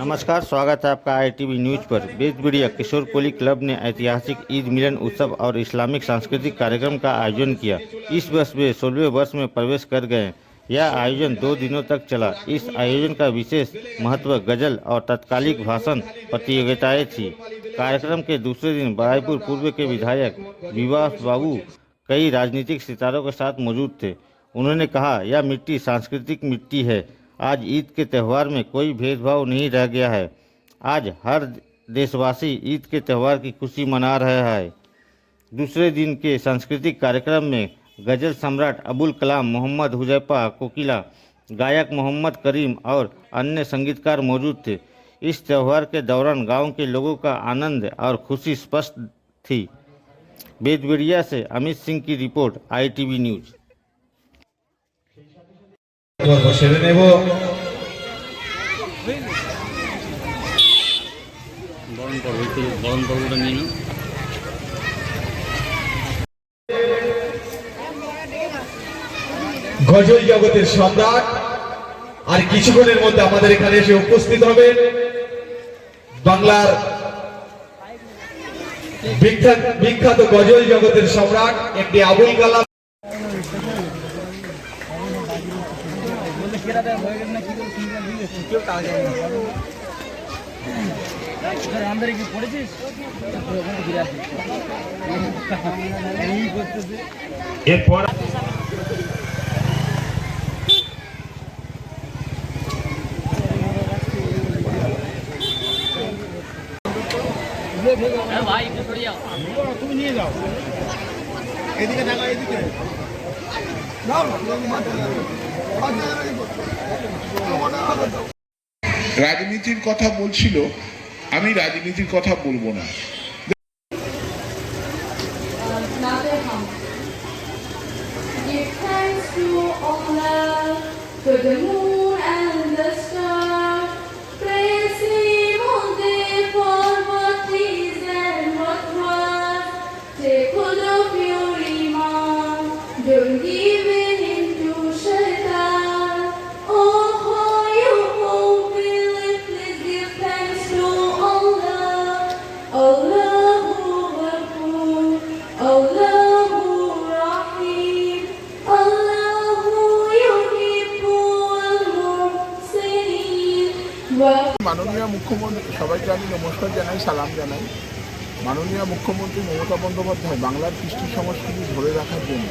नमस्कार, स्वागत है आपका आईटीवी न्यूज पर। बेजबड़िया किशोर कोली क्लब ने ऐतिहासिक ईद मिलन उत्सव और इस्लामिक सांस्कृतिक कार्यक्रम का आयोजन किया। इस वर्ष वे 16वें वर्ष में प्रवेश कर गए। यह आयोजन 2 दिनों तक चला। इस आयोजन का विशेष महत्व गजल और तत्कालिक भाषण प्रतियोगिताएं थी। कार्यक्रम के दूसरे दिन बराईपुर पूर्व के विधायक विवास बाबू कई राजनीतिक सितारों के साथ मौजूद थे। उन्होंने कहा, यह मिट्टी सांस्कृतिक मिट्टी है। आज ईद के त्यौहार में कोई भेदभाव नहीं रह गया है। आज हर देशवासी ईद के त्यौहार की खुशी मना रहा है। दूसरे दिन के सांस्कृतिक कार्यक्रम में गजल सम्राट अबुल कलाम, मोहम्मद हुजैफा कोकिला, गायक मोहम्मद करीम और अन्य संगीतकार मौजूद थे। इस त्यौहार के दौरान गांव के लोगों का आनंद और खुशी स्पष्ट थी। बेजबड़िया से अमित सिंह की रिपोर्ट, आईटीवी न्यूज। সেরে নেব গজল জগতের সম্রাট আর কিছুক্ষণের মধ্যে আমাদের এখানে এসে উপস্থিত হবে বাংলার বিখ্যাত গজল জগতের সম্রাট এমডি আবুল কালাম। अंदर की पड़ेছিস এরপর ভাই একটু সরে যাও, তুমি নিয়ে যাও, এদিকে ঢাকা, এদিকে রাজনীতির কথা বলছিল, আমি রাজনীতির কথা বলবো না। Don't give in into shaitan. Oh, how you won't believe. Please give thanks to Allah. Allahu Akbar, Allahu Rahim, Allahu Yuhibbul Muhsinin. মাননীয় মুখ্যমন্ত্রী, সবাইকে আমি নমস্কার জানাই, সালাম জানাই। মাননীয় মুখ্যমন্ত্রী মমতা বন্দ্যোপাধ্যায় বাংলার কৃষ্টি সংস্কৃতি ধরে রাখার জন্য,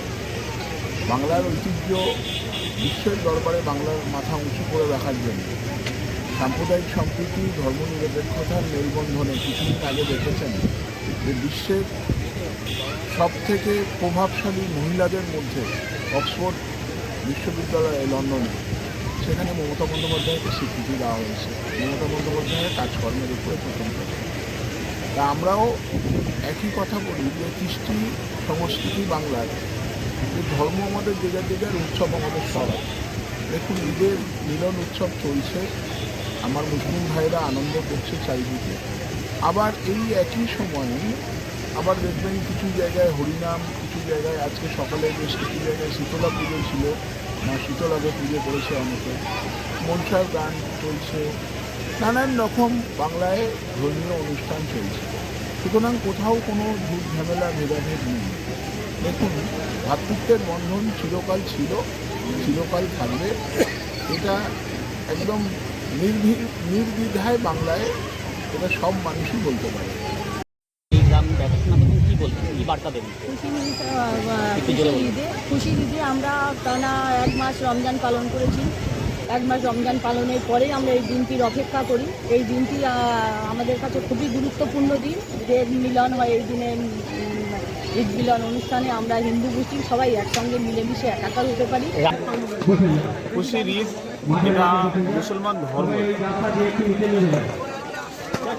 বাংলার ঐতিহ্য বিশ্বের দরবারে বাংলার মাথা উঁচু করে রাখার জন্য, সাম্প্রদায়িক সম্প্রীতি, ধর্মনিরপেক্ষতার মেলবন্ধনে কিছুদিন আগে দেখেছেন যে বিশ্বের সবথেকে প্রভাবশালী মহিলাদের মধ্যে অক্সফোর্ড বিশ্ববিদ্যালয়ে লন্ডনে, সেখানে মমতা বন্দ্যোপাধ্যায়কে স্বীকৃতি দেওয়া হয়েছে। মমতা বন্দ্যোপাধ্যায়ের কাজকর্মের উপরে প্রশংসা। তা আমরাও একই কথা বলি যে কৃষ্টি সংস্কৃতি বাংলার, যে ধর্ম আমাদের যে যার উৎসব আমাদের সব। দেখুন, ঈদের মিলন উৎসব চলছে, আমার মুসলিম ভাইরা আনন্দ করছে চারিদিকে। আবার এই একই সময়ে আবার দেখবেন কিছু জায়গায় হরিনাম, কিছু জায়গায় আজকে সকালে বেশ কিছু জায়গায় শীতলা পুজো ছিল, মা শীতলাকে পুজো করেছে অনেকে, মনসার গান চলছে, নানান রকম বাংলায় ধর্মীয় অনুষ্ঠান চলছে। সুতরাং কোথাও কোনো ঝুট ঝামেলা ভেদাভেদ নেই। দেখুন, ভ্রাতৃত্বের বন্ধন চিরকাল ছিল, চিরকাল থাকবে। এটা একদম নির্দ্বিধায় বাংলায় এটা সব মানুষই বলতে পারে। খুশি ঈদে আমরা টানা 1 মাস রমজান পালন করেছি। 1 মাস রমজান পালনের পরে আমরা এই দিনটির অপেক্ষা করি। এই দিনটি আমাদের কাছে খুবই গুরুত্বপূর্ণ দিন। ঈদের মিলন হয় এই দিনে। ঈদ মিলন অনুষ্ঠানে আমরা হিন্দু মুসলিম সবাই একসঙ্গে মিলেমিশে একাকার হতে পারি। খুশির ঈদ এটা মুসলমান ধর্ম,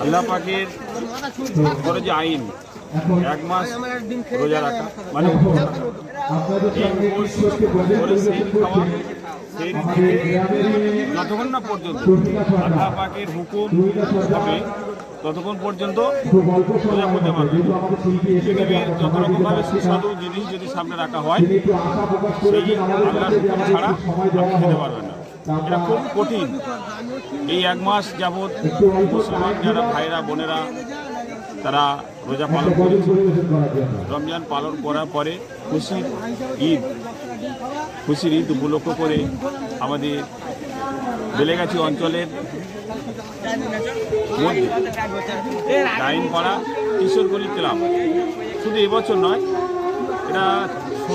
আল্লাহ পাকের করে যে আইন 1 মাস রোজা রাখা, মানে যতক্ষণ না পর্যন্ত আল্লাহ পাকের হুকুম হবে ততক্ষণ পর্যন্ত রোজা করতে পারবে। পৃথিবীর যত রকমভাবে সুস্বাদু জিনিস যদি সামনে রাখা হয়, সেই আল্লাহর হুকুম ছাড়া আপনি খেতে পারবেন না। এটা খুব কঠিন। এই 1 মাস যাবৎ মুসলমান যারা ভাইরা বোনেরা তারা রোজা পালন করেছে। রমজান পালন করার পরে খুশির ঈদ উপলক্ষ করে আমাদের বেলেগাছি অঞ্চলের মধ্যে ডাইনপাড়া কিশোরগলি ক্লাব শুধু এবছর নয়, এটা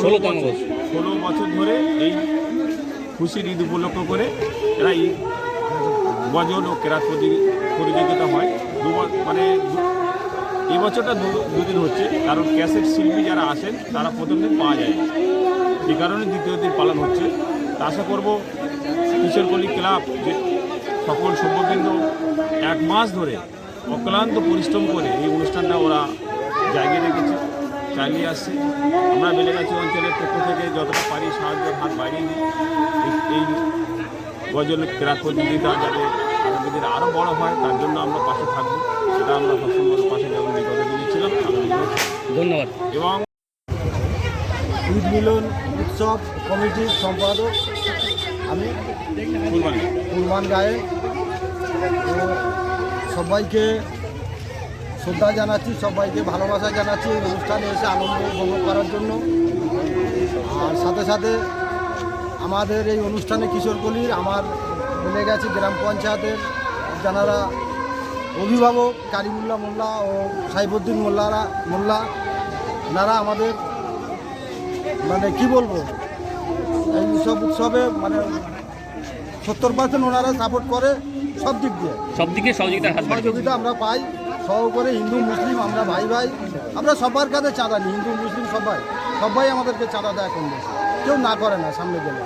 16 বছর ধরে এই খুশির ঈদ উপলক্ষ করে এরা ঈদ গজল ও কেরাত প্রতিযোগিতা হয়। মানে এই বছরটা দুদিন হচ্ছে, কারণ ক্যাসেট শিল্পী যারা আসেন তারা প্রথম দিন পাওয়া যায়, এই কারণে দ্বিতীয় দিন পালন হচ্ছে। তা আশা করব কিশোরগলি ক্লাব যে সকল সভ্যবৃন্দ 1 মাস ধরে অক্লান্ত পরিশ্রম করে এই অনুষ্ঠানটা ওরা জায়গায় রেখেছে, চালিয়ে আসছে। আমরা বেলেগাছি অঞ্চলের পক্ষ থেকে যতটা পারি সাহায্যের হাত বাড়িয়ে দিই। এই গজল কেরাত প্রতিযোগিতা যাতে আগামী দিনে আরও বড় হয় তার জন্য আমরা পাশে থাকবো, সেটা আমরা সবসময় পাশে যেমন বিগত দিনে ছিলাম। ধন্যবাদ। এবং ঈদ মিলন উৎসব কমিটির সম্পাদক আমি কুরবান গায়ে। তো সবাইকে শ্রদ্ধা জানাচ্ছি, সবাইকে ভালোবাসা জানাচ্ছি এই অনুষ্ঠানে এসে আনন্দ উপভোগ করার জন্য। আর সাথে সাথে আমাদের এই অনুষ্ঠানে কিশোরগলির আমার বেলেগাছি গ্রাম পঞ্চায়েতের যারা অভিভাবক কারিমুল্লাহ মোল্লা ও সাইফুদ্দিন মোল্লা ওনারা আমাদের মানে কি বলবো এই সব উৎসবে মানে 70% ওনারা সাপোর্ট করে সব দিকে সহযোগিতা আমরা পাই। সহ করে হিন্দু মুসলিম আমরা ভাই আমরা সবার কাছে চাঁদা নিই, হিন্দু মুসলিম সবাই আমাদেরকে চাঁদা দেয়, কম বেশি কেউ না করে না। সামনে গেলে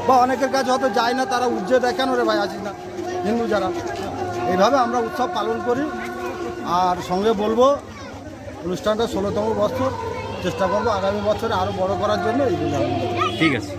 বা অনেকের কাছে হয়তো যায় না, তারা উজ্জ্বল দেখানো রে ভাই আছিস না হিন্দু যারা। এইভাবে আমরা উৎসব পালন করি। আর সঙ্গে বলবো অনুষ্ঠানটা 16তম বছর, চেষ্টা করবো আগামী বছরে আরও বড় করার জন্য। এই ঠিক আছে।